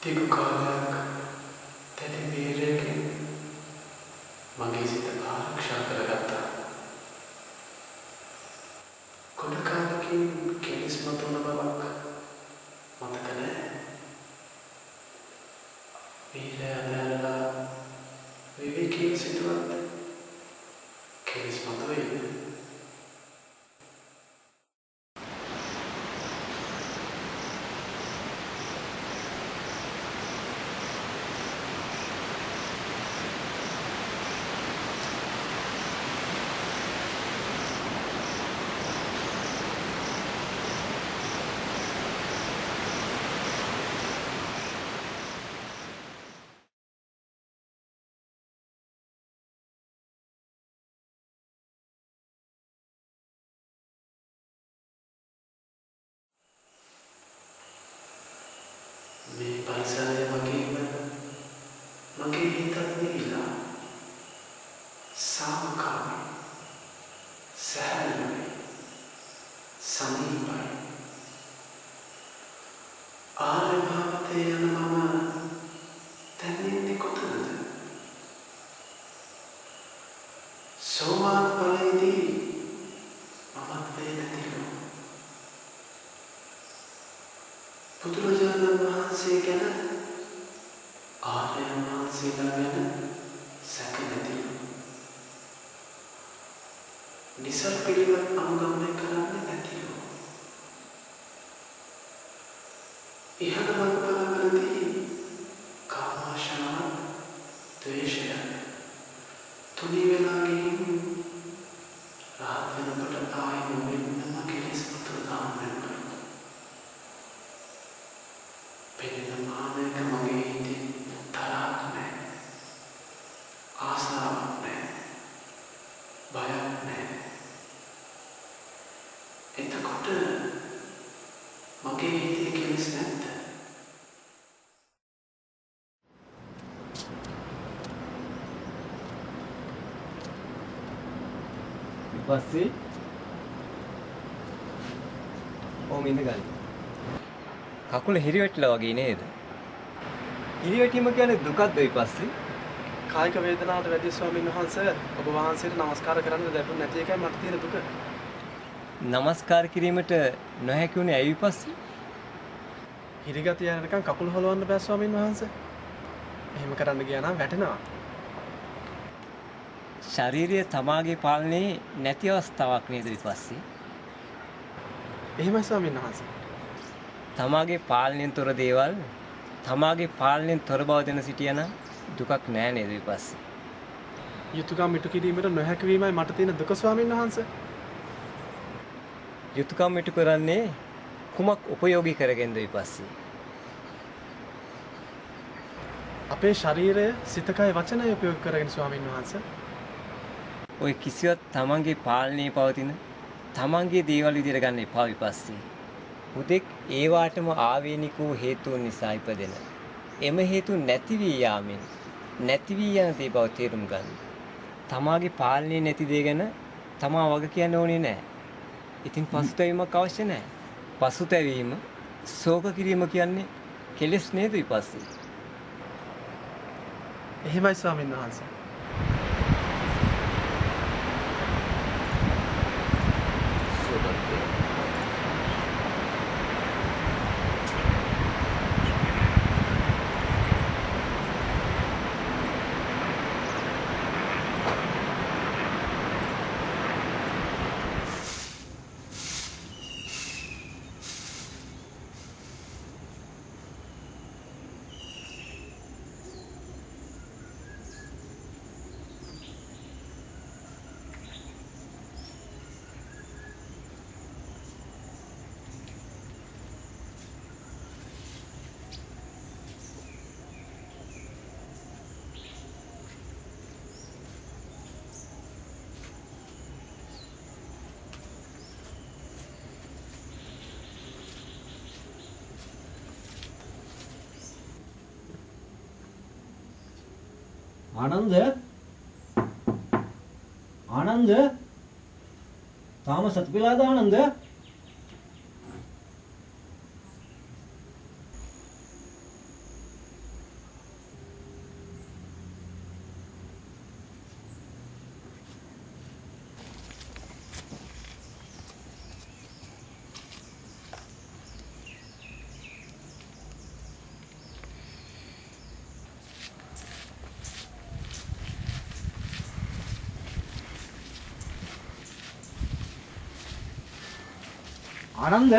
Digo කාලයක් තැති බීරයකින් මගේ සිත ආරක්ෂා කරගත්තා. කොට කාලකින් කෙලිස් මතුන බවක් මතක නැහැ. බීරය අතහැරලා විවේකීව සිටුවත් කෙලිස් මතුවේද? මේ පරිසරය වගේම මගේ හිතත් නිවිලා සාමකාමී සැහැල්ලුයි සමීපයි ආර්ය භාවතේ යන මම දැන් ඉන්නේ කොතනද? සෝවාන් ඵලයේදී මමත් වේදතිලු බුදුරජාණන් වහන්සේ ගැන ආර්යයන් වහන්සේලා ගැන සැක නැතිලු නිසල් පිළිවෙත් අනුගමනය කරන්නේ නැතිලු ඉහළ මඟපලවලදී කාමාශාව ද්වේෂය තුනී වෙලා ගිහින් රහත් වෙනකොට ආයි නොවෙන්නම කෙලෙස් වතුර දාන්නට පෙනෙන මානයක මගේ හිතේ තරහක් නැහැ ආසාවක් නැහැ බයක් නැහැ එතකොට මගේ හිතේ කෙලෙස් නැද්ද? පස්සේ ඕම ඉඳ ගන්න. කකුල හිරිවැටිලා වගේ නේද? හිරිවැටීම කියන්නේ දුකක්ද ඊපස්සේ? කායික වේදනාවට වැඩි ස්වාමීන් වහන්සේ ඔබ වහන්සේට නමස්කාර කරන්න ලැබුණ නැති එකයි මට තියෙන දුක. නමස්කාර කිරීමට නොහැකි වුණේ ඇයි ඊපස්සේ? හිරිගතිය යනකම් කකුල හොලවන්න බෑ ස්වාමීන් වහන්සේ. එහෙම කරන්න ගියා නම් වැටෙනවා. ශාරීරිය තමාගේ පාලනයේ නැති අවස්ථාවක් නේද ඊපස්සේ? එහෙමයි ස්වාමීන් වහන්සේ. තමාගේ පාලනයෙන් තොර දේවල් තමාගේ පාලනයෙන් තොර බව දෙන සිටියනම් දුකක් නෑ නේද ඊපස්සේ? යුතුයකම් ඉටු කිරීමට නොහැකි වීමයි මට තියෙන දුක ස්වාමීන් වහන්සේ. යුතුයකම් ඉටු කරන්නේ කුමක් උපයෝගී කරගෙනද ඊපස්සේ? අපේ ශරීරය සිතකය වචනය උපයෝග කරගෙන ස්වාමීන් වහන්සේ. ඔය කිසිවත් තමන්ගේ පාලනයේ පවතින තමන්ගේ දේවල් විදිහට ගන්න එපා ඊපස්සේ. හුදෙක් ඒවාටම ආවේනික වූ හේතුන් නිසා ඉපදෙන. එම හේතු නැති වී යාමෙන් නැති වී යන දේ බව තේරුම් ගන්න. තමාගේ පාලනයේ නැති දේ ගැන තමා වග කියන්න ඕනේ නැහැ. ඉතින් පසුතැවීමක් අවශ්‍ය නැහැ. පසුතැවීම, ශෝක කිරීම කියන්නේ කෙලෙස් නේද ඊපස්සේ? එහෙමයි ස්වාමීන් වහන්සේ. ආනන්ද ආනන්ද තාම සතිපිලාද ආනන්ද ආනන්ද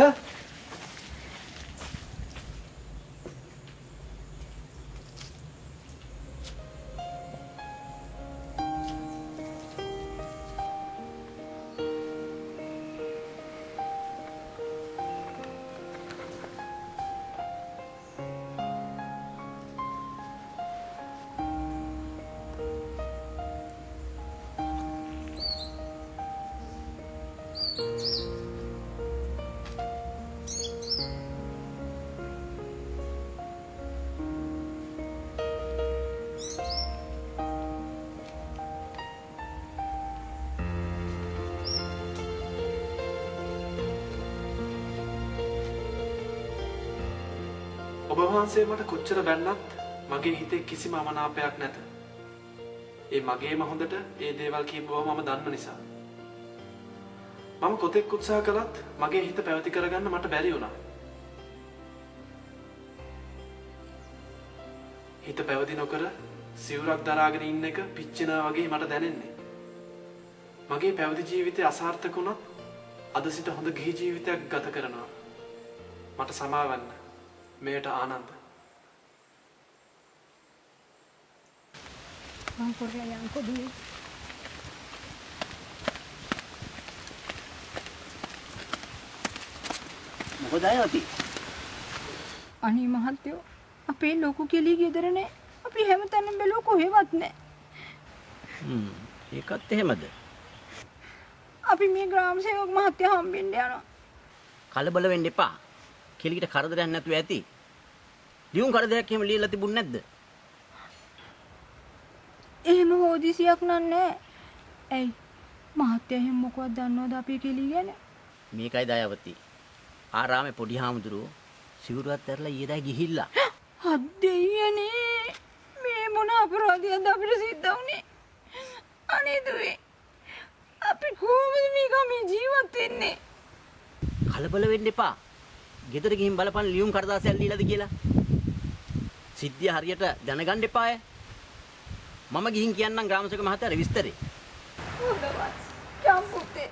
ඔබ වහන්සේ මට කොච්චර බැන්නත් මගේ හිතේ කිසිම අමනාපයක් නැත. ඒ මගේම හොඳට ඒ දේවල් කියපුවම මම දන්න නිසා. මම කොතෙක් උත්සාහ කළත් මගේ හිත පැවති කරගන්න මට බැරි වුණා. හිත පැවති නොකර සිවුරක් දරාගෙන ඉන්න එක පිච්චෙනවා වගේ මට දැනෙන්නේ. මගේ පැවති ජීවිතය අසාර්ථක වුණත් අද සිට හොඳ ගිහි ජීවිතයක් ගත කරනවා. මට සමාවන්න. මේට ආනන්ද. මං කොරේ යන්කෝ දුවේ. මොකද අයවති? අනේ මහත්තයෝ අපේ ලොකු කෙලිය ගෙදර නෑ. අපි හැමතැනම බැලුවා කොහෙවත් නෑ. ඒකත් එහෙමද? අපි මේ ග්‍රාම සේවක මහත්තයා හම්බෙන්න යනවා. කලබල වෙන්න එපා. කෙලියට කරදරයක් නැතුව ඇති. ලියුම් කරදරයක් එහෙම ලියලා තිබුණ නැද්ද? එහෙම හොදිසියක් නෑ. ඇයි මහත්තයා එහෙම මොකවත් දන්නවද අපේ කෙලිය ගැන? මේකයි දයාවති. ආරාමේ පොඩි හාමුදුරුවෝ සිවුරවත් ඇරලා ඊයේදා ගිහිල්ලා. හත් දෙයියනේ මේ මොන අපරාධයක්ද අපිට සිද්ධ වුනේ? අනේ දුවේ අපි කොහොමද මේ ගමේ ජීවත් වෙන්නේ? කලබල වෙන්න එපා. ගෙදර ගිහින් බලපන් ලියුම් කරදාසයක් ලියලාද කියලා. සිද්ධිය හරියට දැනගන්න එපාය. මම ගිහින් කියන්නම් ග්‍රාමසේවක මහත්තයාට විස්තරේ. හොඳවත් චම්පුතේ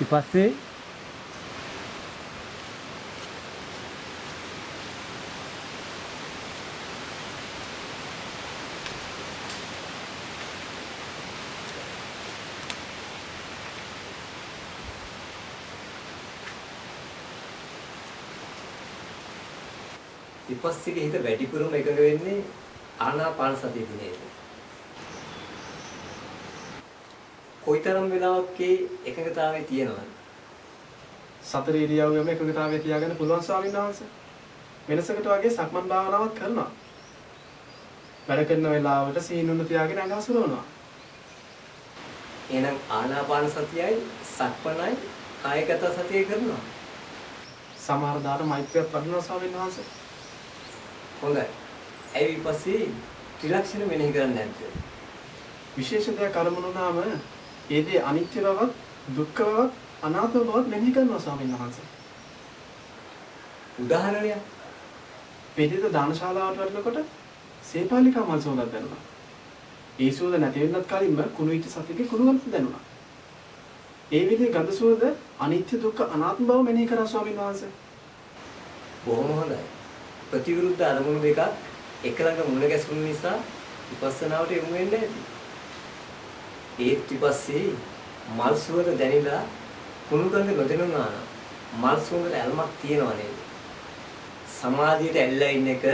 ඊපස්සේ විපස්සීගේ හිත වැඩිපුරම එකඟ වෙන්නේ ආනාපාන සතියදී නේද? කොයිතරම් වෙලාවක් එකඟතාවයේ තියෙනවද? සතර ඉරියව්වෙම එකඟතාවය තියාගන්න පුළුවන් ස්වාමීන් වහන්සේ. වෙනසකට වගේ සක්මන් භාවනාවක් කරනවා. වැඩ කරන වෙලාවට සීනුන තියාගෙන ඇඟ හසුරවනවා. එහෙනම් ආනාපාන සතියයි සක්මනයි කායගත සතිය කරනවා. සමහර දාට මෛත්‍රියක් වඩනවා ස්වාමීන් වහන්සේ. හොඳයි. ඒ විපස්සී ත්‍රිලක්ෂණ මෙනෙහි කරන්නේ නැද්ද? විශේෂ දෙයක් අරමුණු වුණාම ඒ දේ අනිත්‍ය බවත්, දුක්ඛ බවත්, අනාත්ම බවත් මෙනෙහි කරනවා ස්වාමීන් වහන්සේ. උදාහරණයක්. පෙරේද දානශාලාවට වඩනකොට සේපාලිකා මල් සුවඳක් දැනුණා. ඒ සුවඳ නැති වෙන්නත් කලින්ම කුණු විච්ච සතෙක්ගේ කුණු ගඳ දැනුණා. ඒ විදිහේ ගඳ සුවඳ අනිත්‍ය දුක්ඛ අනාත්ම බව මෙනෙහි කරා ස්වාමීන් වහන්සේ. බොහොම හොඳයි. ප්‍රතිවිරුද්ධ අරමුණු දෙකක් එක ළඟ මුණ ගැසුණු නිසා විපස්සනාවට යොමු වෙන්න ඇති. ඒත් ඊපස්සේ මල් සුවඳ දැනිලා කුණු ගඳ නොදැනුණා නම් මල් සුවඳට ඇල්මක් තියනව නේද? සමාධියට ඇල්ලලා ඉන්න එක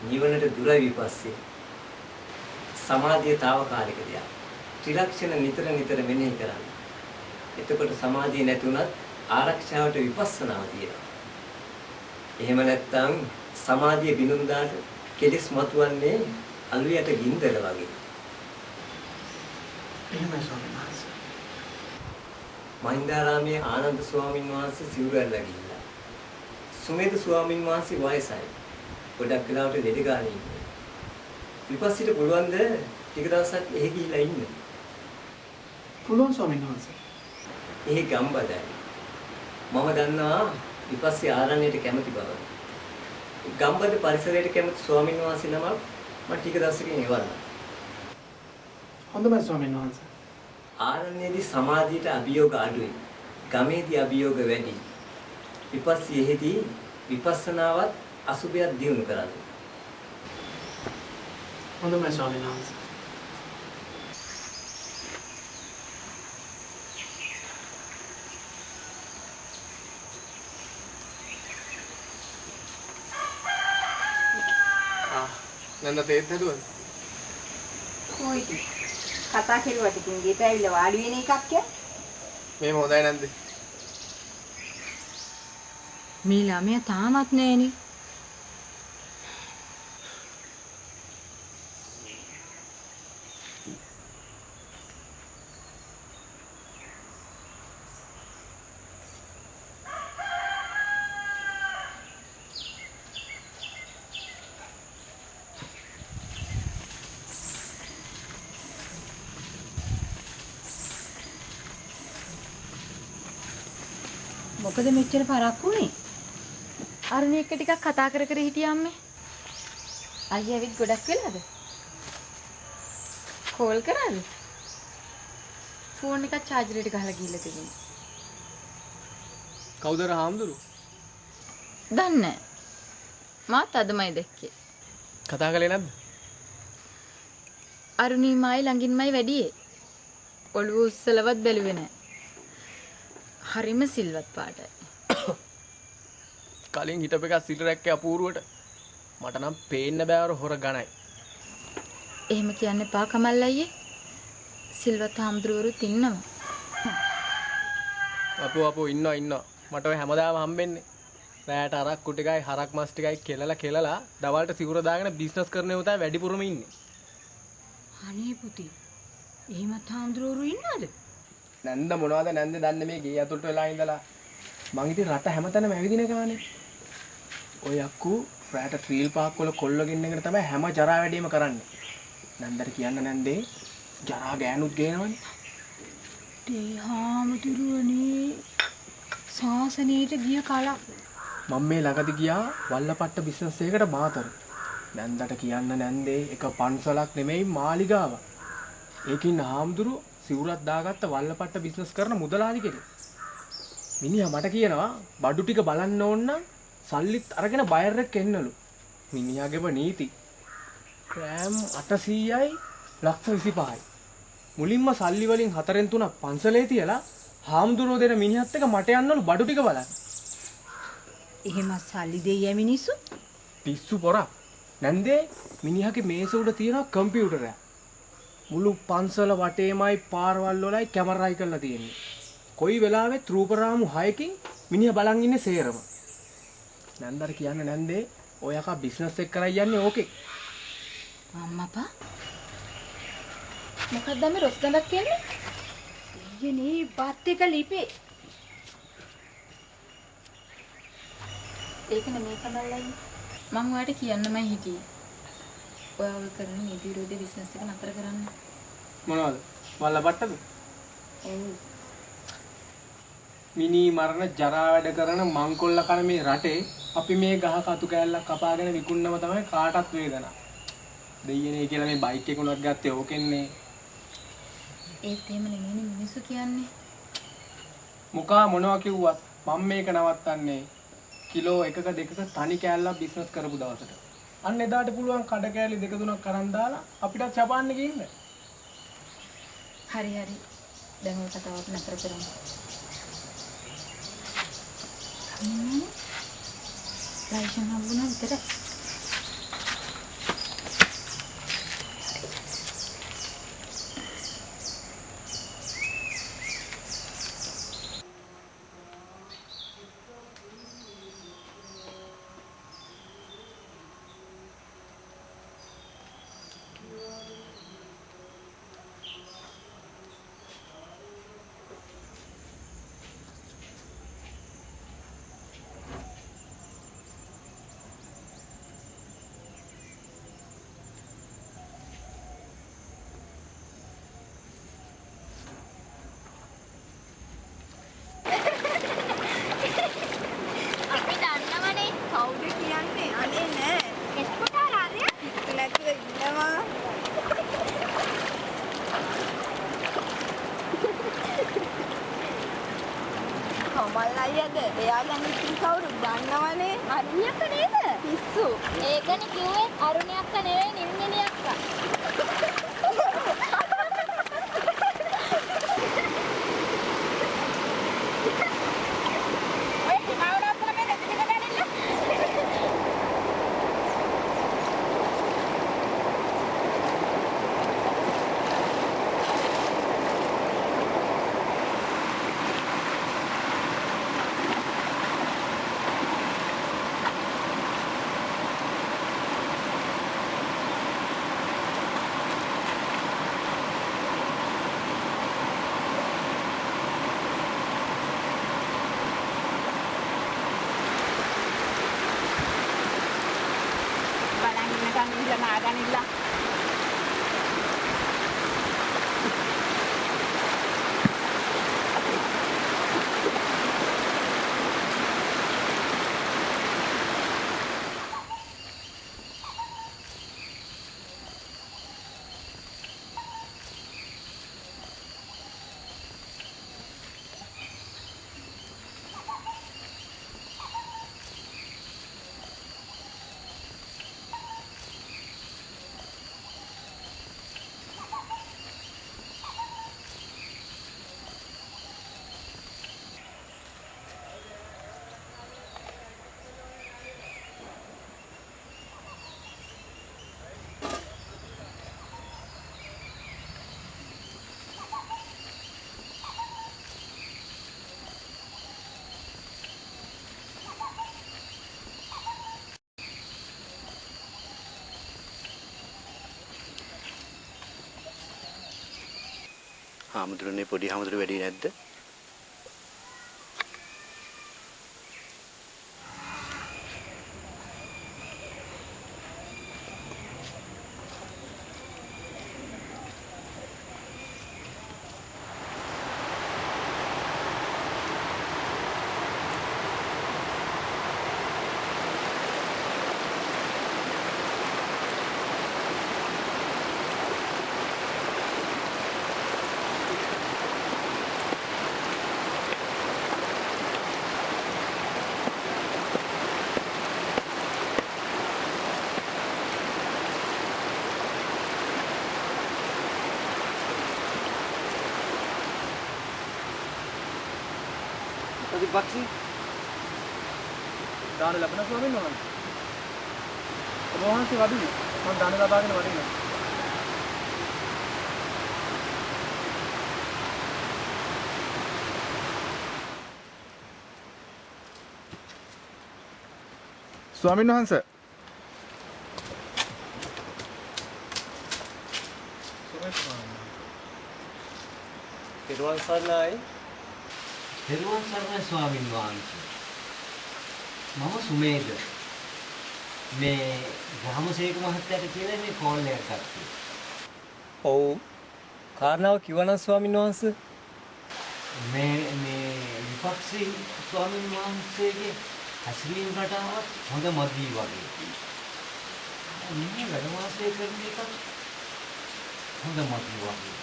නිවනට දුරයි විපස්සේ. සමාධිය తాවකාලික දෙයක්. ත්‍රිලක්ෂණ නිතර නිතර මෙනෙහි කරන්න. එතකොට සමාධිය නැතුණත් ආරක්ෂාවට විපස්සනාව තියෙනවා. එහෙම නැත්නම් සමාධිය බිඳුන් දාට කෙලෙස් මතුවන්නේ අලුයට ගින්දර වගේ. එහෙමයි ස්වාමීන් වහන්සේ. මහින්දාරාමයේ ආනන්ද ස්වාමීන් වහන්සේ සිවුර ඇරලා ගිහිල්ලා. සුමේද ස්වාමීන් වහන්සේ වයසයි. ගොඩක් වෙලාවට දෙඩ ගානේ ඉන්නේ. විපස්සිට පුළුවන් ද ටික දවසක් එහෙ ගිහිල්ලා ඉන්න. පුළුවන් ස්වාමීන් වහන්සේ. එහෙ ගම්බදයි. මම දන්නවා විපස්සී ආරණ්‍යයට කැමති බව. ගම්බද පරිසරයට කැමති ස්වාමීන් වහන්සේ නමක් මම ටික දවසකින් එවන්නම්. හොඳයි ස්වාමීන් වහන්සේ. ආරණ්‍යයේදී සමාධියට අභියෝග අඩුයි. ගමේදී අභියෝග වැඩි. විපස්සී එහෙදී විපස්සනාවත් අසුබයක් දියුණු කරන්නේ. හොඳයි ස්වාමීන් වහන්සේ. නන්ද තේත් හැදුවද? කොයිද? කතා කෙරුවට ඉතින් ගෙට ඇවිල්ලා වාඩි වෙන එකක් ය. මේ හොඳයි නන්ද. මේ ළමයා තාමත් නැහෙනේ. මොකද මෙච්චර පරක් වුනේ? අරුණි එක්ක ටිකක් කතා කර කර හිටියාම්මේ. අයියා ඇවිත් ගොඩක් වෙලාද? කෝල් කරාද? ෆෝන් එක චාර්ජරයට ගහලා ගිහලා තිබුණා. කවුද අර හාමුදුරු? දන්නේ නැහැ. මාත් අදමයි දැක්කේ. කතා කළේ නැද්ද? අරුණිමයි ළඟින්මයි වැඩියේ. ඔළුව උස්සලවත් බැලුවේ නැහැ. හරිම සිල්වත් පාටයි. කලින් හිටපු එක සිල් රැක්කේ අපූර්වට. මට නම් පේන්න බෑ අර හොර ගණයි. එහෙම කියන්න එපා කමල් අයියේ. සිල්වත් හාමුදුරුවරුත් ඉන්නවා. අපෝ ඉන්නවා. මට ඔය හැමදාම හම්බෙන්නේ. රැයට අරක්කු ටිකයි හරක් මස් ටිකයි කෙලලා දවල්ට සිවුර දාගෙන බිස්නස් කරන උතා වැඩිපුරම ඉන්නේ. අනේ පුතේ. එහෙමත් හාමුදුරුවෝ ඉන්නවද? නැන්ද මොනවද නැන්ද දන්නේ මේ ගේ ඇතුළට වෙලා ඉඳලා. මං ඉතින් රට හැමතැනම ඇවිදින ගානේ. ඔය අක්කු රැට ත්‍රීල් පාක් වල කොල්ලගෙන ඉන්නකට තමයි හැම ජරා වැඩේම කරන්නේ. නැන්දට කියන්න නැන්දේ ජරා ගෑනුත් ගේනවනේ. ඒ හාමුදුරුවනේ සාසනීයට ගිය කලක්. මම මේ ළඟදි ගියා වල්ලපට්ට බිස්නස් එකකට මාතර. නැන්දට කියන්න නැන්දේ එක පන්සලක් නෙමෙයි මාලිගාවක්. ඒකින් හාමුදුරු සිවුරක් දාගත්ත වල්ලපට්ට බිස්නස් කරන මුදලාලි කෙනෙක්. මිනිහා මට කියනවා බඩු ටික බලන්න ඕන නම් සල්ලිත් අරගෙන බයර් එක එන්නලු. මිනිහාගේම නීති. ග්‍රෑම් 800යි ලක්ෂ 25යි. මුලින්ම සල්ලි වලින් 4න් 3ක් පන්සලේ තියලා හාමුදුරුවෝ දෙන මිනිහත් එක මට යන්නලු බඩු ටික බලන්න. එහෙම සල්ලි දෙయ్య මිනිස්සු පිස්සු පොරක්. නැන්දේ මිනිහාගේ මේස උඩ තියෙන කම්පියුටරයක්. මුළු පන්සල වටේමයි පාරවල් වලයි කැමරායි කරලා තියෙන්නේ. කොයි වෙලාවෙත් රූපරාමු 6කින් මිනිහා බලන් ඉන්නේ සේරම. නැන්දර කියන්න නැන්දේ ඔය යකා බිස්නස් එක කරයි යන්නේ ඕකේ. අම්මපා මොකක්ද මේ රොස් ගඳක් කියන්නේ? ඊයනේ බත් එක ලිපේ. ඒක නෙමෙයි කමල්ලයි. මම ඔයාලට කියන්නමයි හිටියේ. ඔයා ඔය කරන නීති විරෝධී බිස්නස් එක නතර කරන්න. මොනවද? වල්ලපට්ටද? ඔව්. මිනි මරණ ජරා වැඩ කරන මංකොල්ල කන මේ රටේ අපි මේ ගහ කතු කෑල්ලක් කපාගෙන විකුණනම තමයි කාටත් වේදනාව. දෙයියනේ කියලා මේ බයික් එක උනත් ගත්තේ ඕකෙන්නේ. ඒත් එහෙම නෙමෙයි මිනිස්සු කියන්නේ. මොකා මොනවා කිව්වත් මම මේක නවත්තන්නේ කිලෝ 1ක 2ක තනි කෑල්ලක් බිස්නස් කරපු දවසට. අන්න එදාට පුළුවන් කඩ කෑලි 2 3ක් අරන් දාලා අපිටත් චපාන්න ගින්න. හරි හරි. දැන් ඔය කතාවත් නතර කරමු. ලයිසන් හම්බුණා විතරයි. අපි දන්නවනේ කවුද කියන්නේ. අනේ නෑ. එස්පොටාල ආරිය. ඉස්ස නැතුව ඉන්නවා. කමල් අයියද? එයා ගැන ඉතින් කවුරුත් දන්නවනේ. අරුණි අක්කා නේද? පිස්සු. ඒකනේ කිව්වේ අරුණි අක්කා නෙවෙයි නිම්මිනි අක්කා. හාමුදුරනේ පොඩි හාමුදුරුවෝ වැඩි නැද්ද? ප්‍රතිපක්ෂී දාන ලැබෙන ස්වාමීන් වහන්සේ. ඔබ වහන්සේ වදිනේ. මම දාන ලබාගෙන වදිනවා. ස්වාමීන් වහන්සේ. පෙරවන් සරණයි. පෙරවන් සරණයි ස්වාමීන් වහන්සේ. මම සුමේද. මේ ග්‍රාමසේවක මහත්තයාට කියලා මේ ෆෝන් එකක් ගත්තා. ඔව්. කාරණාව කිව්වනම් ස්වාමීන් වහන්සේ. මේ විපක්ෂී ස්වාමීන් වහන්සේගේ හැසිරීම රටාවත් හොඳ මදි වගේ. මේ වැඩ වාසය කරන එක හොඳ මදි වගේ.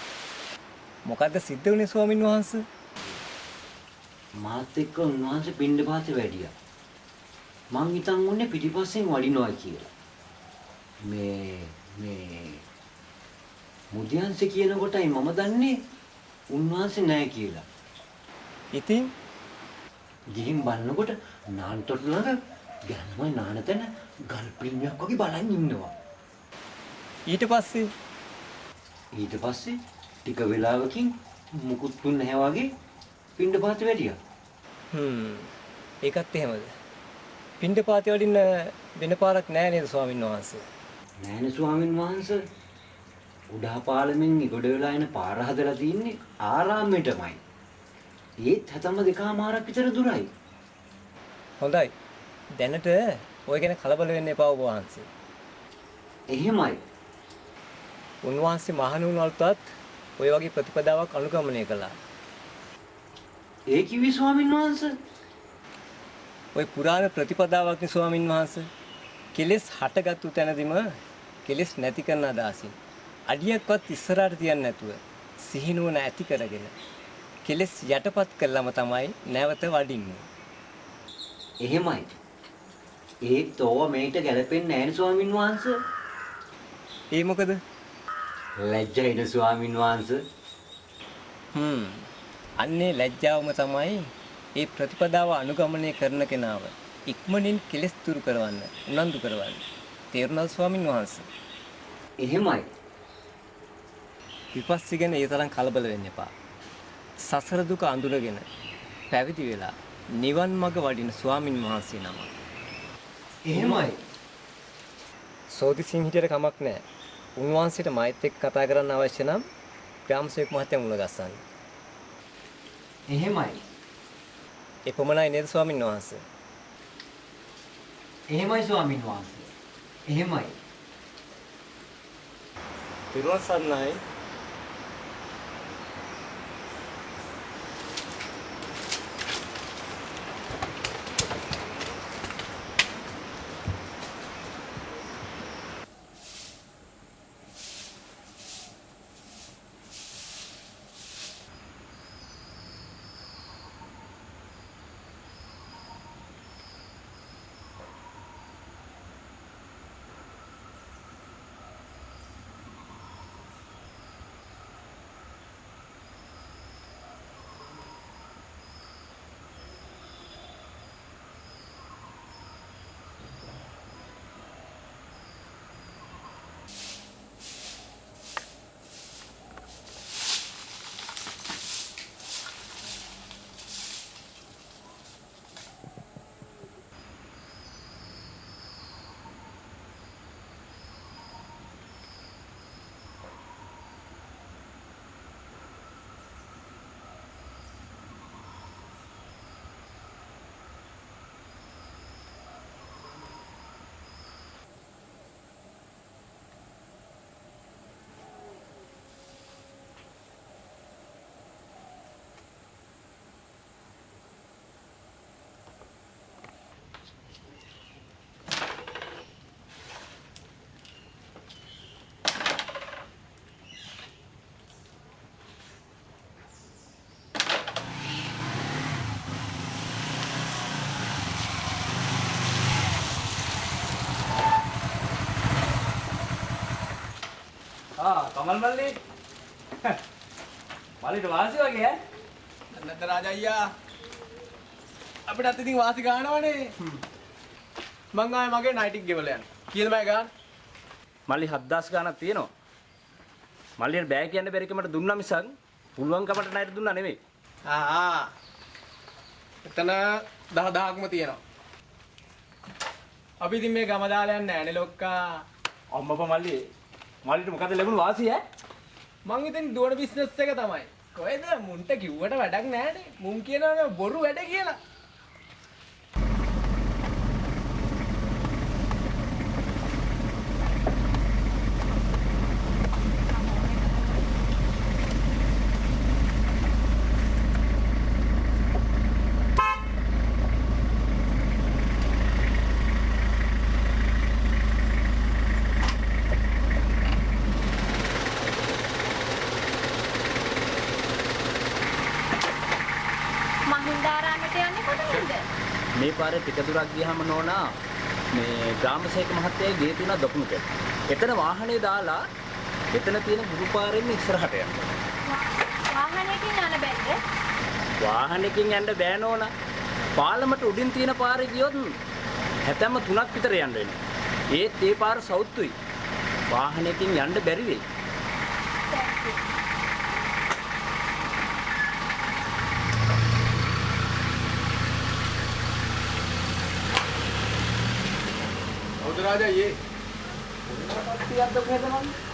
මොකද්ද සිද්ධ වුනේ ස්වාමින් වහන්සේ? මාත් එක්ක උන්වහන්සේ පින්ඩපාතේ වැඩියා. මං හිතන් උන්නේ පිටිපස්සෙන් වඩිනවා කියලා. මේ මුදියන්සේ කියන කොටයි මම දන්නේ උන්වහන්සේ නැහැ කියලා. ඉතින් ගිහින් බලනකොට නාන්තොට ළඟ ගැනමයි නාන තැන ගල් පින්නක් වගේ බලන් ඉන්නවා. ඊට පස්සේ ටික වෙලාවකින් මුකුත් තුන් නැහැ වගේ පින්ඩපාතේ වැඩියා. ඒකත් එහෙමද? පින්ඩපාතේ වඩින්න වෙන පාරක් නැහැ නේද ස්වාමින් වහන්සේ? නෑනේ ස්වාමින් වහන්සේ. උඩා පාලමෙන් ගොඩ වෙලා එන පාර හදලා තින්නේ ආරාමෙටමයි. ඒත් 7:02මාරක් විතර දුරයි. හොඳයි. දැනට ඔය ගැන කලබල වෙන්න එපා ඔබ වහන්සේ. එහෙමයි. උන්වහන්සේ මහණුන්වලටත් ඔය වගේ ප්‍රතිපදාවක් අනුගමනය කළා. ඒ කිවි ස්වාමින් වහන්සේ ඔය පුරාණ ප්‍රතිපදාවක් නේ ස්වාමින් වහන්සේ. කෙලෙස් හටගත්තු තැනදීම කෙලෙස් නැති කරන අදහසින් අඩියක්වත් ඉස්සරහට තියන්නේ නැතුව සිහිනුවන ඇති කරගෙන කෙලෙස් යටපත් කළාම තමයි නැවත වඩින්නේ. එහෙමයි. ඒත් ඕව මේකට ගැලපෙන්නේ නැහැ නේ ස්වාමින් වහන්සේ. ඒ මොකද? ලැජ්ජයිද ස්වාමින් වහන්සේ? අන්නේ ලැජ්ජාවම තමයි ඒ ප්‍රතිපදාව අනුගමනය කරන කෙනාව ඉක්මනින් කෙලෙස් දුරු කරවන්න උනන්දු කරවන්න. තේරුණාද ස්වාමින් වහන්සේ? එහෙමයි. විපස්සී ගැන ඒ තරම් කලබල වෙන්න එපා. සසර දුක අඳුරගෙන පැවිදි වෙලා නිවන් මඟ වඩින ස්වාමින් වහන්සේ නම. එහෙමයි. සෝදිසිං හිටියට කමක් නැහැ. උන්වහන්සේට මෛත් එක්ක කතා කරන්න අවශ්‍ය නම් ග්‍රාමසේවක මහත්තයා මුල ගස්සන්න. එහෙමයි. එපමණයි නේද ස්වාමින් වහන්සේ? එහෙමයි ස්වාමින් වහන්සේ. එහෙමයි. තිරුවන් සරණයි. කමල් මල්ලි. මල්ලිට වාසි වගේ ඈ? නැත්නම් රාජා අයියා. අපිටත් ඉතින් වාසි ගන්නවනේ. මං ආයේ මගේ නයිටික් ගෙවල යන්න. කීයද මම ගන්න? මල්ලි 7000 ගණක් තියෙනවා. මල්ලියට බෑ කියන්න බැරි කමට දුන්නා මිසක් පුළුවන් කමට ණයට දුන්නා නෙමෙයි. එතන 10000ක්ම තියෙනවා. අපි ඉතින් මේ ගම දාලා යන්නේ නෑනේ ලොක්කා. අම්මපා මල්ලි මල්ලිට මොකද ලැබුණ වාසිය ඈ? මං ඉතින් දුවන බිස්නස් එක තමයි. කොහෙද මුන්ට කිව්වට වැඩක් නෑනේ. මුන් කියනවනේ බොරු වැඩ කියලා. මේ පාරේ ටික දුරක් ගියාම නෝනා මේ ග්‍රාමසේක මහත්තයාගේ ගේ තුන දකුණු පැත්ත. එතන වාහනේ දාලා එතන තියෙන ගුරු පාරෙන් ඉස්සරහට යන්න. වාහනයකින් යන්න බැද්ද? වාහනයකින් යන්න බෑ නෝනා. පාලමට උඩින් තියෙන පාරේ ගියොත් හැතැම්ම 3ක් විතර යන්න වෙනවා. ඒත් ඒ පාර සවුත්තුයි. වාහනයකින් යන්න බැරි වෙයි. හවුද රාජා යේ? ටිකක් දුක හදනවා.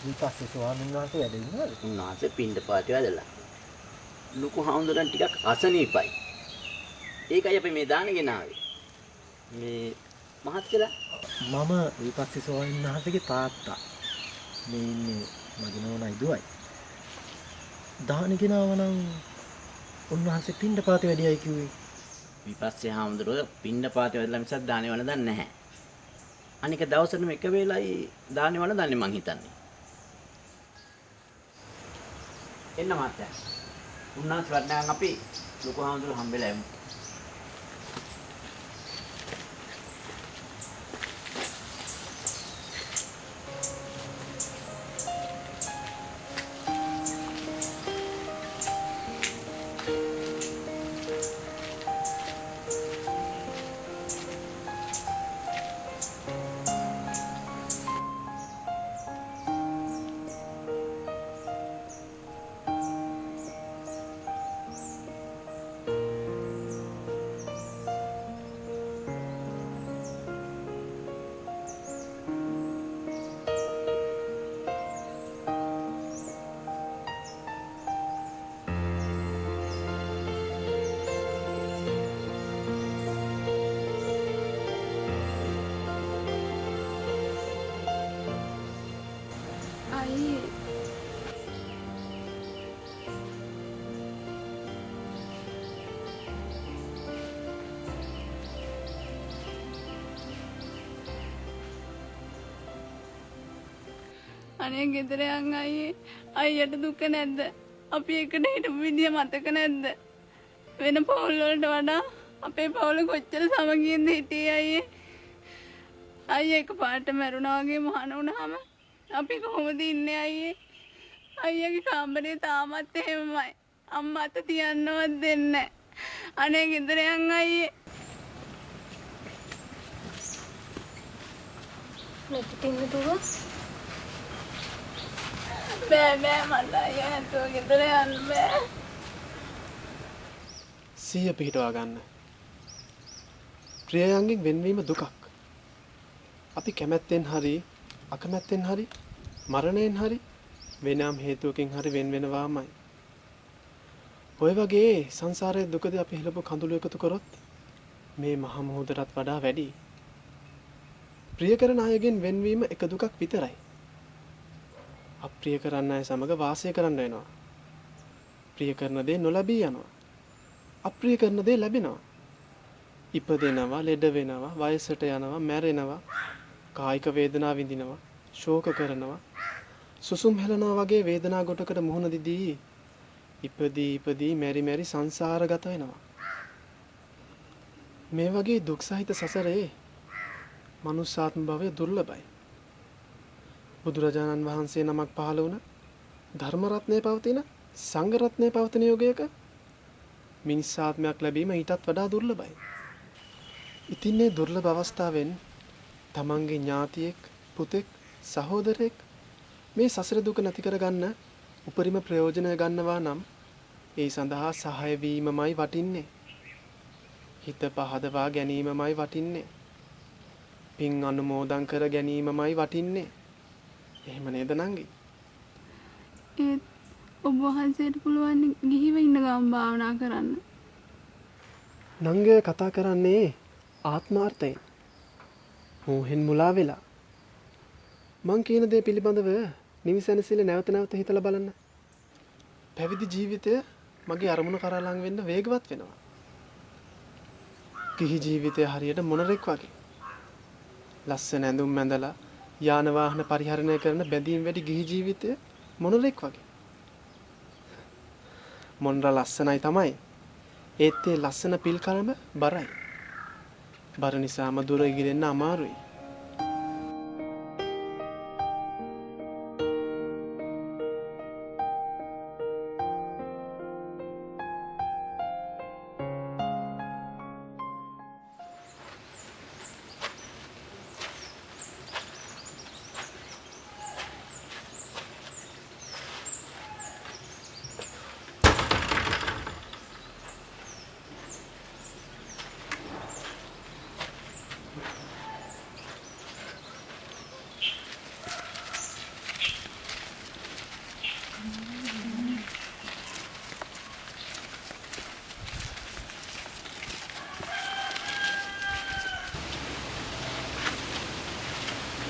ඊපස්සේ ස්වාමීන් වහන්සේ වැඩ ඉන්නවද? උන්වහන්සේ පින්ඩ පාති වැදලා. ලොකු හාමුදුරන් ටිකක් අසනීපයි. ඒකයි අපි මේ දාන ගෙනාවේ. මේ මහත්තයලා මම ඊපස්සේ ස්වාමීන් වහන්සේගේ තාත්තා. මේ ඉන්නේ මගේ නෝනයි දුවයි. දාන ගෙනාව නම් උන්වහන්සේ පින්ඩ පාති වැඩියයි කිව්වේ. විපස්සේ හාමුදුරුවෝ පින්ඩ පාති වැදලා මිසක් දානේ වල දන්නේ නැහැ. අනික දවසටම එක වේලයි දානේ වල දන්නේ මං හිතන්නේ. එන්න මාත්‍යා. උන්වහන්සේ වඩනනම් අපි ලොකු හාමුදුරුවෝ හම්බෙලා යමු. අනේ ගෙදර යන් අයියට දුක නැද්ද? අපි එකට හිටපු විදිය මතක නැද්ද? වෙන පවුල් වලට වඩා අපේ පවුල කොච්චර සමගියෙන්ද හිටියේ අයියේ? අයියා එකපාරට මැරුණා වගේ මහාන වුණාම අපි කොහොමද ඉන්නේ අයියේ? අයියාගේ කාමරේ තාමත් එහෙමමයි. අම්මා අත තියන්නවත් දෙන්නේ නැහැ. අනේ ගෙදර යන් අයියේ. නැතිටින්න දුව. බෑ මට අයියා නැතුව ගෙදර යන්න බෑ. සිහිය පිහිටවා ගන්න. ප්‍රියයන්ගෙන් වෙන්වීම දුකක්. අපි කැමැත්තෙන් හරි අකමැත්තෙන් හරි මරණයෙන් හරි වෙනම හේතුවකින් හරි වෙන වෙනවාමයි. ඔය වගේ සංසාරයේ දුකදී අපි හිලපු කඳුළු එකතු කරොත් මේ මහ මුහුදටත් වඩා වැඩි. ප්‍රිය කරන අයගෙන් වෙන්වීම එක දුකක් විතරයි. අප්‍රිය කරන අය සමග වාසය කරන්න වෙනවා. ප්‍රිය කරන දේ නොලැබී යනවා. අප්‍රිය කරන දේ ලැබෙනවා. ඉපදෙනවා, ලෙඩ වෙනවා, වයසට යනවා, මැරෙනවා, කායික වේදනා විඳිනවා, ශෝක කරනවා, සුසුම් හෙලනවා වගේ වේදනා ගොටකට මුහුණ දිදී ඉපදී මෙරි සංසාරගත වෙනවා. මේ වගේ දුක් සහිත සසරේ මනුස්සාත්ම භවය දුර්ලභයි. බුදුරජාණන් වහන්සේ නමක් පහළ වුණ ධර්ම රත්නය පවතින සංඝ රත්නය පවතින යෝගයක මිනිස්සාත්මයක් ලැබීම ඊටත් වඩා දුර්ලභයි. ඉතින් මේ දුර්ලභ අවස්ථාවෙන් තමන්ගේ ඥාතියෙක්, පුතෙක්, සහෝදරයෙක් මේ සසර දුක නැති කරගන්න උපරිම ප්‍රයෝජනය ගන්නවා නම් ඒ සඳහා සහාය වීමමයි වටින්නේ. හිත පහදවා ගැනීමමයි වටින්නේ. පින් අනුමෝදන් කර ගැනීමමයි වටින්නේ. එහෙම නේද නංගි? ඒත් ඔබ වහන්සේට පුළුවන් ගිහිව ඉන්න ගමන් භාවනා කරන්න. නංගය කතා කරන්නේ ආත්මාර්ථයෙන්. මෝහෙන් මුලා වෙලා. මං කියන දේ පිළිබඳව නිවිසනසිල නැවත නැවත හිතලා බලන්න. පැවිදි ජීවිතය මගේ අරමුණ කරා ලං වෙන්න වේගවත් වෙනවා. ගිහි ජීවිතය හරියට මොනරෙක් වගේ. ලස්සන ඇඳුම් ඇඳලා යාන වාහන පරිහරණය කරන බැඳීම් වැඩි ගිහි ජීවිතය මොනරෙක් වගේ. මොනර ලස්සනයි තමයි. ඒත් ඒ ලස්සන පිල් කලම බරයි. බර නිසාම දුර ඉගිරෙන්න අමාරුයි.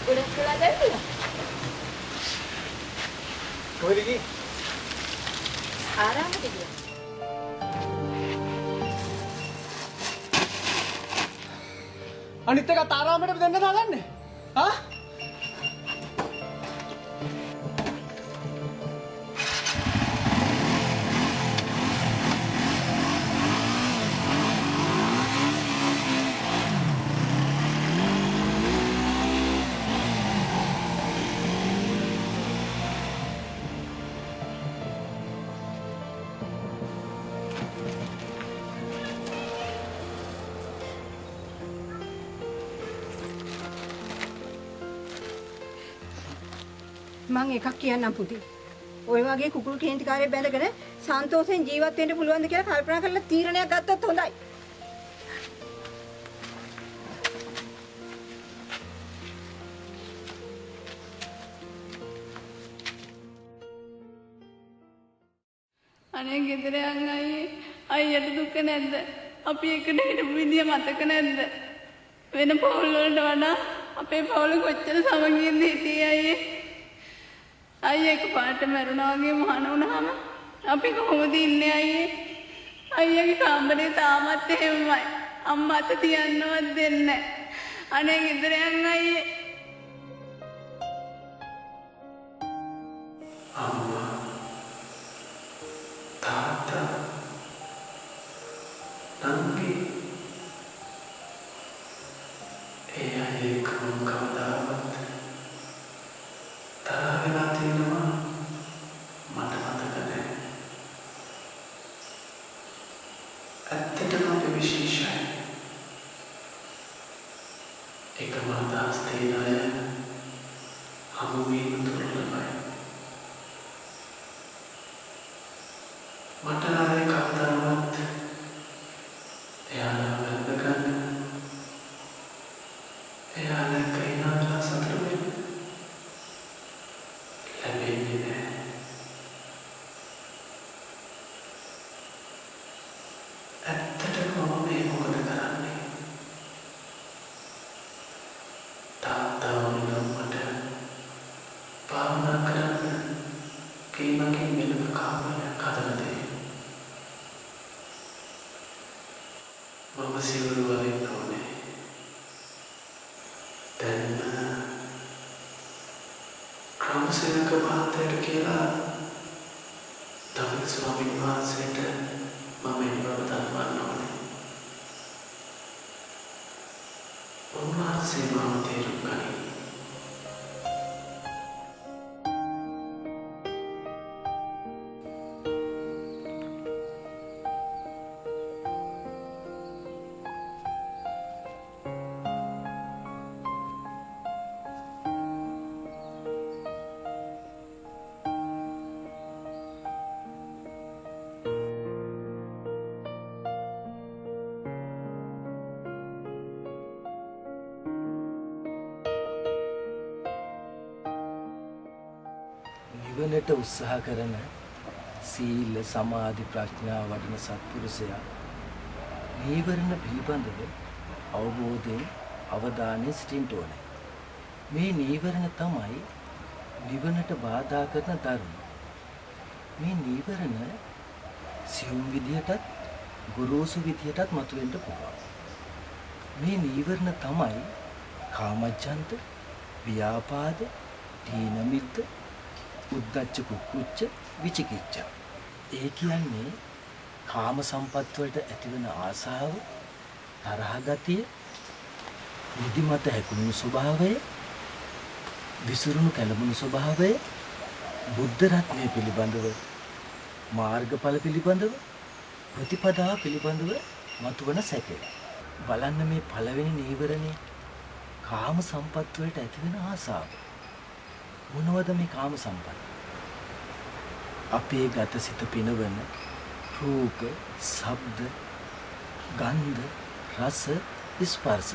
ගොඩක් වෙලා දැම්මලා. කොහෙද ගියේ? ආරාමට ගියා. අනිත් එක තාරාමයට දෙන්න දාන්නේ. ආ? මං එකක් කියන්නම් පුතේ. ඔය වගේ කුකුළු කේන්තිකාරයෙක් බැඳගෙන සන්තෝෂෙන් ජීවත් වෙන්න පුළුවන්ද කියලා කල්පනා කරලා තීරණයක් ගත්තොත් හොඳයි. අනේ ගෙදර යන්න අයියට දුක නැද්ද? අපි එකට හිටපු විදිය මතක නැද්ද? වෙන පවුල් වලට වඩා අපේ පවුල කොච්චර සමගියෙන්ද හිටියේ අයියේ? අයියා එකපාරට මැරුණා වගේ මහාන වුණාම අපි කොහොමද ඉන්නේ අයියේ? අයියාගේ කාමරේ තාමත් එහෙමයි. අම්මා අත තියන්නවත් දෙන්නේ නැහැ. අනේ ගෙදර යන්න අයියේ. අම්මා තාත්තා නංගි එයා කවදාවත් තරහ වෙලා තියෙනවා මට මතක නැහැ. ඇත්තටම අපි විශේෂයි. එකම අදහස් තියෙන අය හමු වීම දුර්ලභයි. මට ආයේ කවදාවත් එයාලා වැළඳගන්න එයාලා කයිනාලා සතුට වෙන්න ලැබෙන්නේ නැහැ. ඇත්තටම මම මේ මොකද කරන්නේ? තාත්තා වුණනම් මට භාවනා කරන්න කීමකින් වෙනම කාමරයක් හදලා දෙන්න. මම සිවුරු වලින් ඕනේ. දැන් ක්‍රමසේනක මහත්තයට කියලා ධම්ම ස්වාමීන් වහන්සේට මම මේ බව දන්වන්න ඕනේ. උන්වහන්සේ මම තේරුම් ගනී. නිවනට උත්සාහ කරන සීල සමාධි ප්‍රඥා වඩන සත්පුරුෂයා නීවරණ පිළිබඳව අවබෝධයෙන් අවධානය සිටින්න ඕනේ. මේ නීවරණ තමයි නිවනට බාධා කරන ධර්ම. මේ නීවරණ සියුම් විදියටත් ගුරුසු විදියටත් මතුවෙන්න පුළුවන්. මේ නීවරණ තමයි කාමච්ඡන්ද, ව්‍යාපාද, තීන මිද්ද, උද්ධච්ච කුක්කුච්ච, විචිකිච්ඡා. ඒ කියන්නේ කාම සම්පත් වලට ඇතිවන ආසාව, තරහ ගතිය, නිදිමත හැකුණු ස්වභාවය, විසිරුණු කැළඹුණු ස්වභාවය, බුද්ධ රත්නය පිළිබඳව, මාර්ගඵල පිළිබඳව, ප්‍රතිපදා පිළිබඳව මතුවන සැකය. බලන්න මේ පළවෙනි නීවරණේ කාම සම්පත් වලට ඇතිවන ආසාව. මොනවද මේ කාම සම්පත්? අපේ ගත සිත පිනවන රූප, ශබ්ද, ගන්ධ, රස, ස්පර්ශ.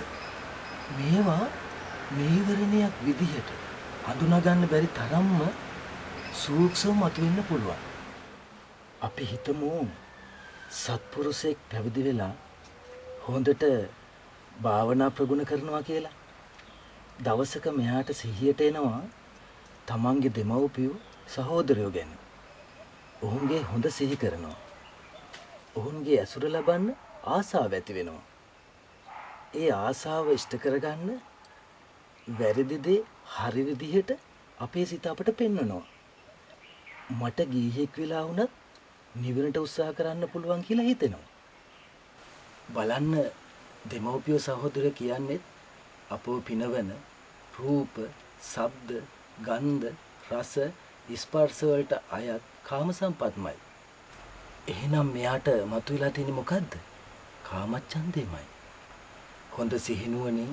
මේවා නීවරණයක් විදිහට හඳුනා ගන්න බැරි තරම්ම සූක්ෂම මතුවෙන්න පුළුවන්. අපි හිතමු සත්පුරුෂයෙක් පැවිදි වෙලා හොඳට භාවනා ප්‍රගුණ කරනවා කියලා. දවසක මෙයාට සිහියට එනවා තමන්ගේ දෙමව්පියෝ සහෝදරයෝ ගැන. ඔවුන්ගේ හොඳ සිහි කරනවා. ඔවුන්ගේ ඇසුර ලබන්න ආසාව ඇති වෙනවා. ඒ ආසාව ඉෂ්ට කරගන්න වැරදි දේ හරි විදිහට අපේ සිත අපට පෙන්වනවා. මට ගීහෙක් වෙලා වුණත් නිවනට උත්සාහ කරන්න පුළුවන් කියලා හිතෙනවා. බලන්න දෙමව්පියෝ සහෝදරයෝ කියන්නේ අපෝ පිනවන රූප, ශබ්ද, ගන්ධ, රස, ස්පර්ශ වලට අයත් කාම සම්පත්මයි. එහෙනම් මෙයාට මතුවලා තියෙන්නේ මොකද්ද? කාමච්ඡන්දෙමයි. හොඳ සිහිනුවණින්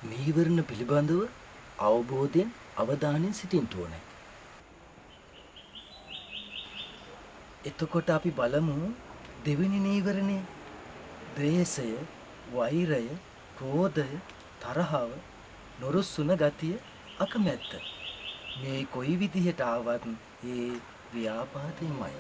නීවරණ පිළිබඳව අවබෝධයෙන් අවධානයෙන් සිටින්න ඕනේ. එතකොට අපි බලමු දෙවෙනි නීවරණේ ද්වේෂය, වෛරය, ක්‍රෝධය, තරහව, නොරුස්සුන ගතිය, අකමැත්ත. මේ කොයි විදිහට ආවත් ඒ ව්‍යාපාදෙමයි.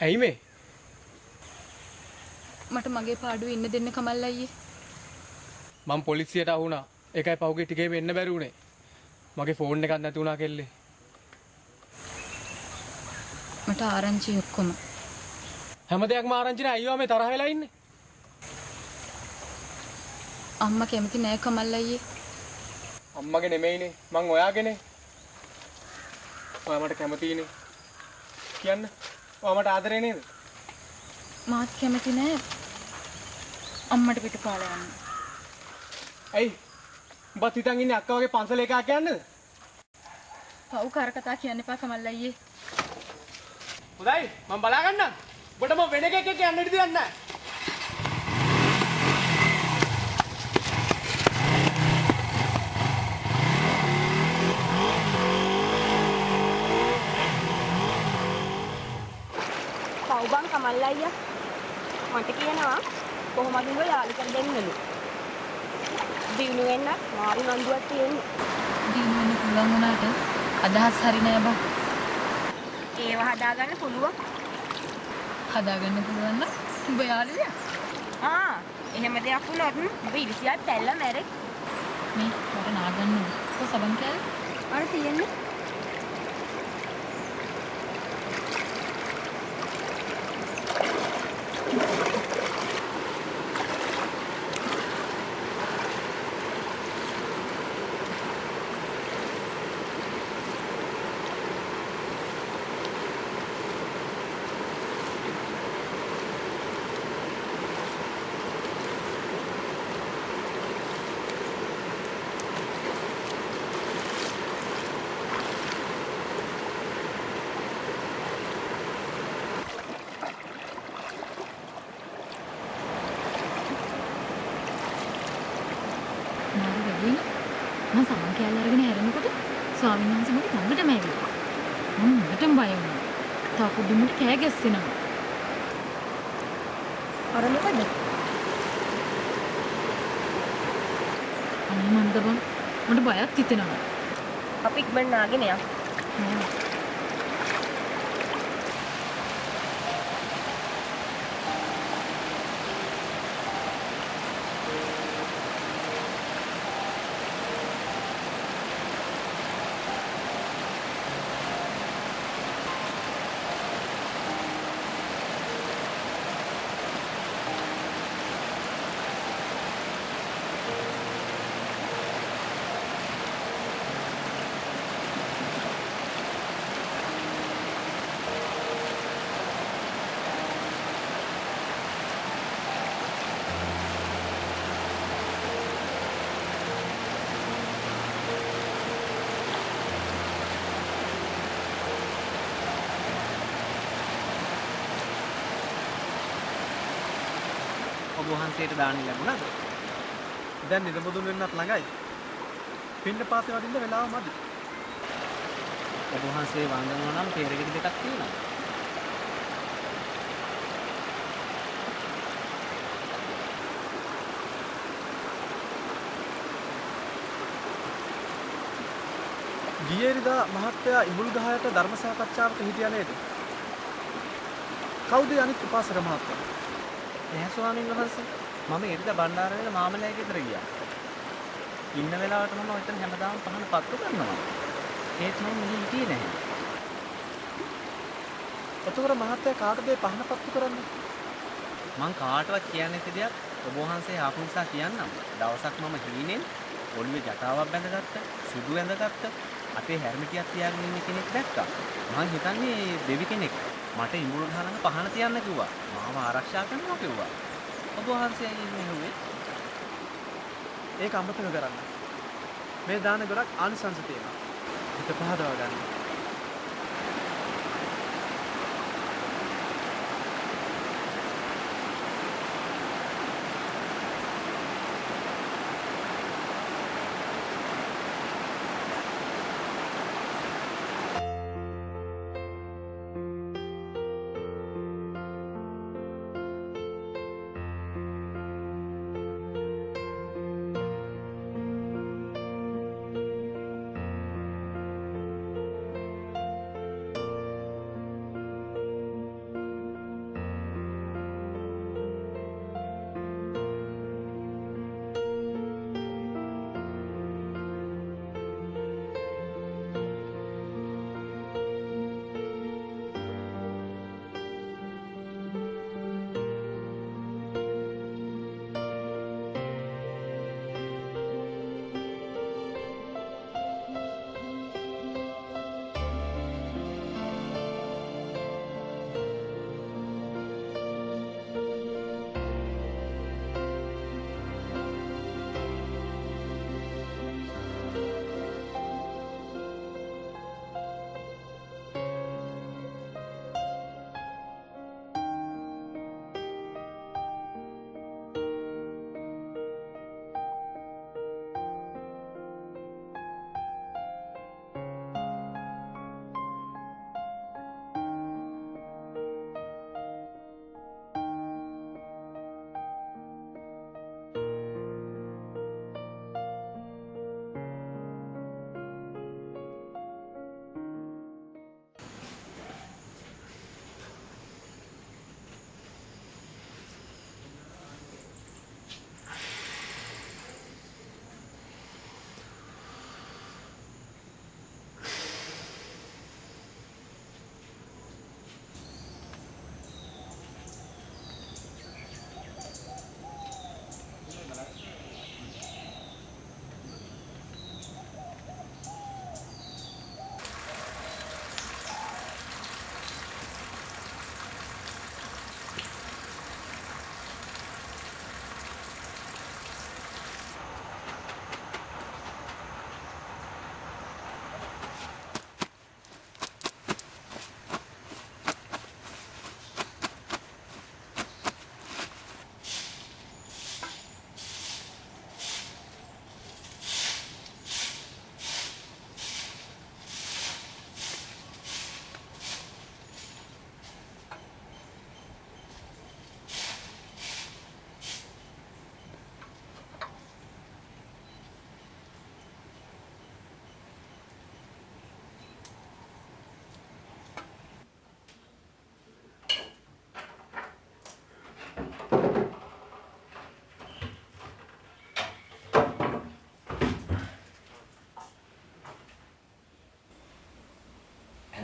ඇයි මේ? මට මගේ පාඩුවේ ඉන්න දෙන්න කමල් අයියේ. මම පොලිසියට ආවුණා. ඒකයි පහුගිය ටිකේම එන්න බැරි වුණේ. මගේ ෆෝන් එකක් නැති වුණා කෙල්ලේ. මට ආරංචි ඔක්කොම. හැම දෙයක්ම ආරංචි නෑ. අයියෝ මේ තරහ වෙලා ඉන්නේ. අම්මා කැමති නෑ කමල් අයියේ. අම්මගේ නෙමෙයිනේ. මං ඔයාගේනේ. ඔයා මට කැමතිනේ. කියන්න. ඔයා මට ආදරේ නේද? මාත් කැමති නෑ අම්මට පිටපාල යන්න. ඇයි? උඹත් හිතන් ඉන්නේ අක්කා වගේ පන්සල එකක් යන්නද? පව් කර කතා කියන්න එපා කමල් අයියේ. හොඳයි මම බලා ගන්නම්. ඔබට මම වෙන එකෙක් එක්ක යන්න ඉඩ දෙන්නේ නැහැ. පව්බන් කමල් අයියා මට කියනවා කොහොමද උඹ යාළු කර දෙන්නලු. දිනු වෙන්න මාරු නන්දුවක් තියෙන්නේ. දිනු වෙන්න පුළුවන් වුණාට අදහස් හරි නෑ බං. ඒව හදාගන්න පුළුවන්. හදාගන්න පුළුවන් නම් උඹ යාළුවා. එහෙම දෙයක් වුණොත් උඹ ඉරිසියක් පැල්ල මැරෙයි. මේ මට නාගන්න ඕන. කො සබන් කෑල්ල? අර තියෙන්නේ. මම සමන් කෑල්ල අරගෙන හැරෙනකොට ස්වාමීන් වහන්සේ මට ළඟටම ඇවිල්ලා. මම හොඳටම බය වුණා. තා කුඩුම්මට කෑ ගැස්සෙනවා. අර මොකද? අනේ මන්ද බං මට බයක් හිතෙනවා. අපි ඉක්මනට නාගෙන යමු. ඔබ වහන්සේට දාන්න ලැබුණාද? දැන් නිරමුදුන් වෙන්නත් ළඟයි. පින්න පාතේ වඩින්න වෙලාව මදි. ඔබ වහන්සේ වන්දනවා නම් පෙරගෙඩි දෙකක් තියෙනවා. ගියේ ඉරිදා මහත්තයා ඉමුල් ගහයට ධර්ම සාකච්ඡාවක හිටියා නේද? කවුද අනිත් උපාසක මහත්තයා? එහේ ස්වාමීන් වහන්සේ මම ඉරිදා බණ්ඩාරවැල මාමලයේ ගෙදර ගියා. ඉන්න වෙලාවට මම ඔතන හැමදාම පහන පත්තු කරනවා. ඒත් මම මෙහි හිටියේ නැහැ. එතකොට මහත්තයා කාටද පහන පත්තු කරන්නේ? මං කාටවත් කියන්නේ නැති දෙයක් ඔබ වහන්සේ ආපු නිසා කියන්නම්. දවසක් මම හීනෙන් ඔළුවේ ජටාවක් බැඳගත්ත, සුදු ඇඳගත්ත, අතේ හැරමිටියක් තියාගෙන ඉන්න කෙනෙක් දැක්කා. මං හිතන්නේ දෙවි කෙනෙක්. මට ඉඹුල් ගහ ළඟ පහන තියන්න කිව්වා. මාව ආරක්ෂා කරනවා කිව්වා. ඔබ වහන්සේ ඇයි ඒක අමතක කරන්න. මේ දාන ගොඩක් ආනිසංස තියෙනවා. හිත පහදවා ගන්න.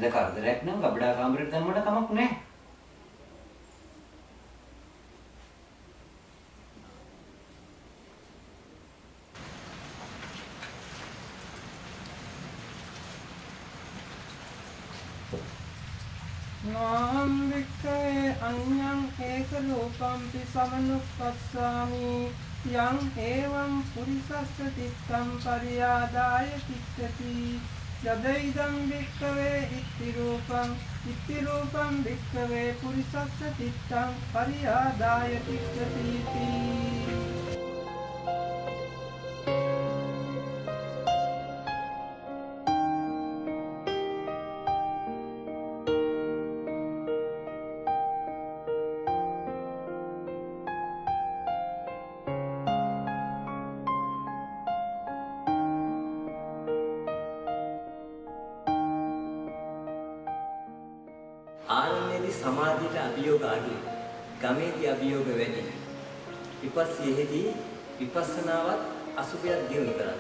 ඇඳ කරදරයක් නම් ගබඩා කාමරේට දැම්මට කමක් නැහැ. නාම්වික්කේ අඤ්ඤං ඒක රූපම්පි සමනුප්පස්සාමි යං ඒවං පුරිසස්ස තිත්තං පරියාදාය තිත්තති යදයිදං වික්කවේ ඉත්ති රූපං වික්කවේ පුරිසස්ස තිත්තං පරියාදාය තිත්තති ආනන්දේදී සමාධියට අභියෝග අඩුයි. ගමේදී අභියෝග වැඩි. විපස්සීෙහිදී විපස්සනාවත් අසුභයක් දියුණු කරා.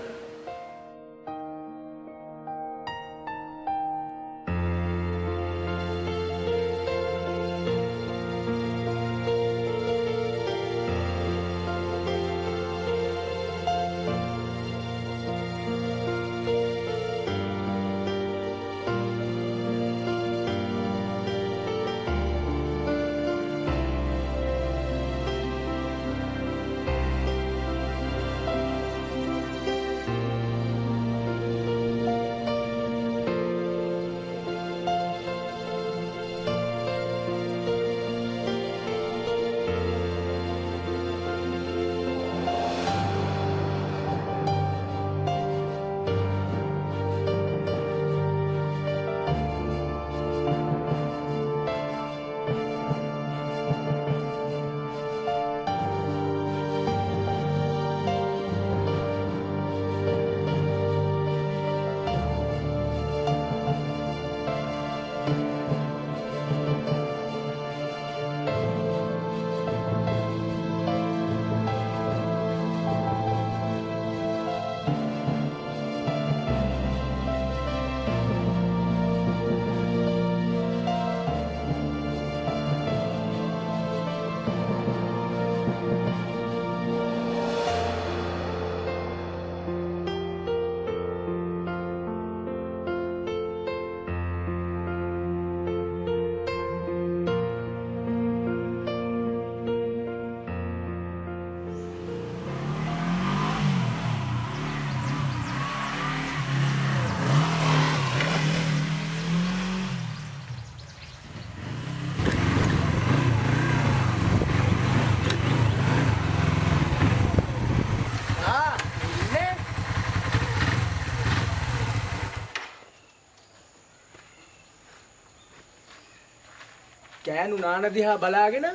කෑනු නාන දිහා බලාගෙන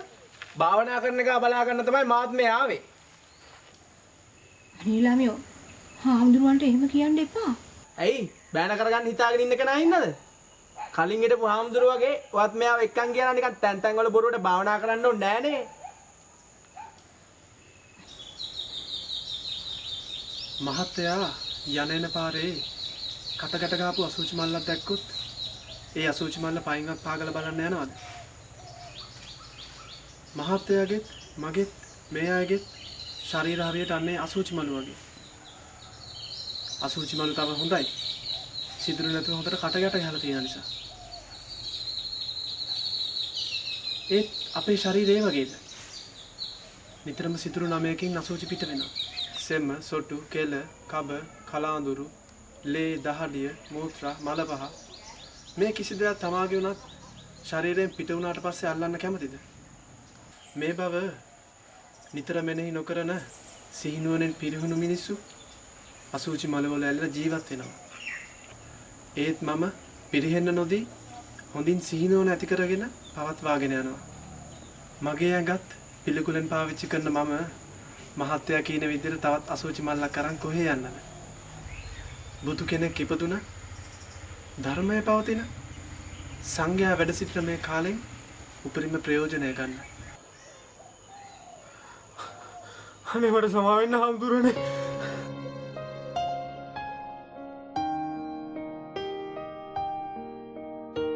භාවනා කරන එක බලා ගන්න තමයි මාත් මේ ආවේ. අනේ ළමයෝ හාමුදුරුවන්ට එහෙම කියන්න එපා. ඇයි බෑන කරගන්න හිතාගෙන ඉන්න කෙනා ඉන්නද? කලින් හිටපු හාමුදුරුව වගේ වත් මෙයාව එක්කන් ගියා නිකන් තැන් තැන් වල බොරුවට භාවනා කරන්න ඕනේ නෑනේ. මහත්තයා යන පාරේ කටකට ගාපු අසුචි මල්ලක් දැක්කොත් ඒ අසුචි මල්ල පයින්වත් පාගල බලන්න යනවද? මහත්තයාගෙත් මගෙත් මේ අයගෙත් ශරීර හරියට අන්නේ අසුචි මලු වගේ. අසුචි මලු තව හොඳයි. සිදුරු නැතුව හොඳට කටකට ගහලා තියෙන නිසා. ඒත් අපේ ශරීරය වගේද? නිතරම සිදුරු 9කින් අසුචි පිට වෙනවා. සෙම, සොටු, කෙල, කබ, කලාඳුරු, ලේ, දහඩිය, මූත්‍රා, මලපහ මේ කිසි දෙයක් තමාගේ උනත් ශරීරයෙන් පිට වුණාට පස්සේ අල්ලන්න කැමතිද? මේ බව නිතර මෙනෙහි නොකරන සිහිනුවණෙන් පිරිහුණු මිනිස්සු අසුචි මලවල ඇලලා ජීවත් වෙනවා. ඒත් මම පිරිහෙන්න නොදී හොඳින් සිහිනුවණ ඇති කරගෙන පවත්වාගෙන යනවා. මගේ ඇඟත් පිළිකුලෙන් පාවිච්චි කරන මම මහත්තයා කියන විදිහට තවත් අසුචි මල්ලක් අරන් කොහේ යන්නද? බුදු කෙනෙක් ඉපදුන ධර්මයේ පවතින සංඝයා වැඩ සිටින මේ කාලෙන් උපරිම ප්‍රයෝජනය ගන්න. අනේ මට සමා වෙන්න හාමුදුරනේ. අනේ ළමයෝ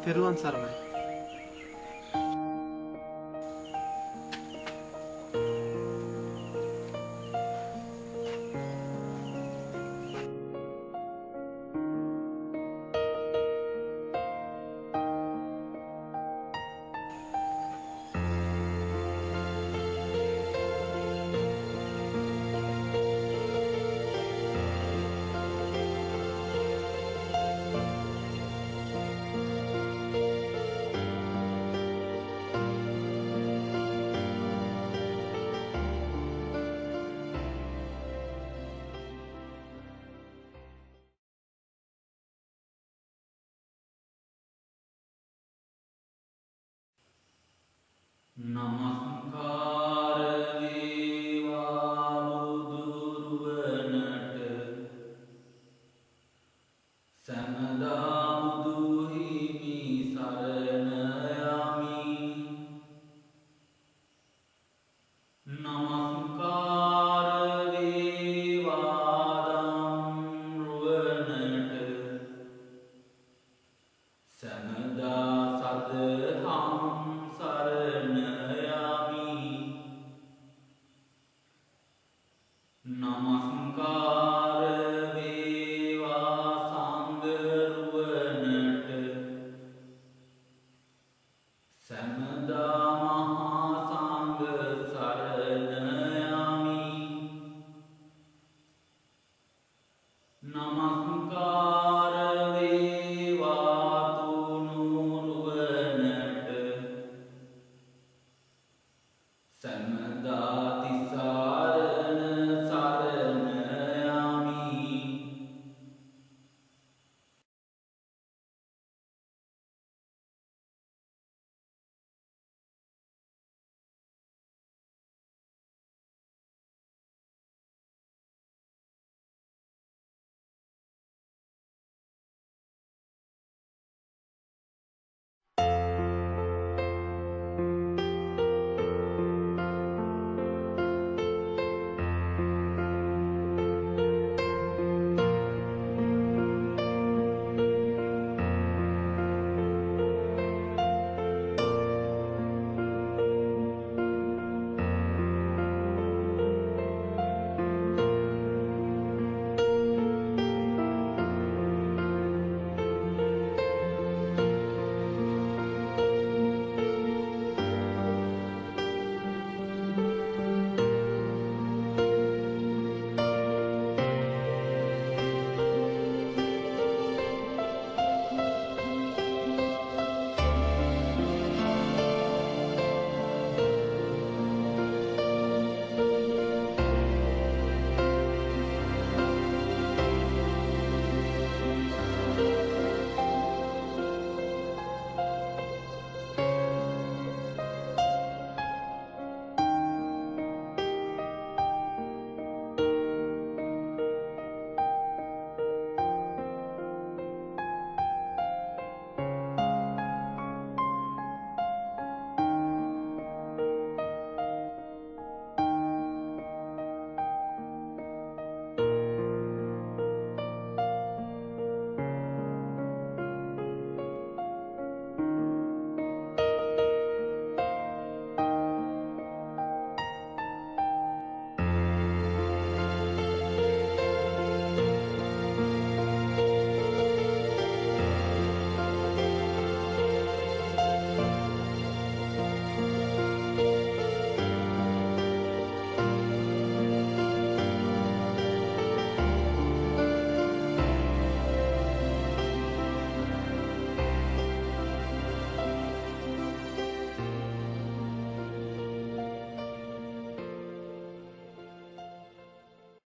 තෙරුවන් සරණයි. නමස්කාර වේවා බුදුරුවනට සමදා බුදු හිමි සරණ යමි. නමස්කාර වේවා ධම්රුවනට සමදා සදහම් සරණ නමස්කාර වේවා සංඝරුවනට සමදා මහා සංඝ සරණ යමි. නමස්කාර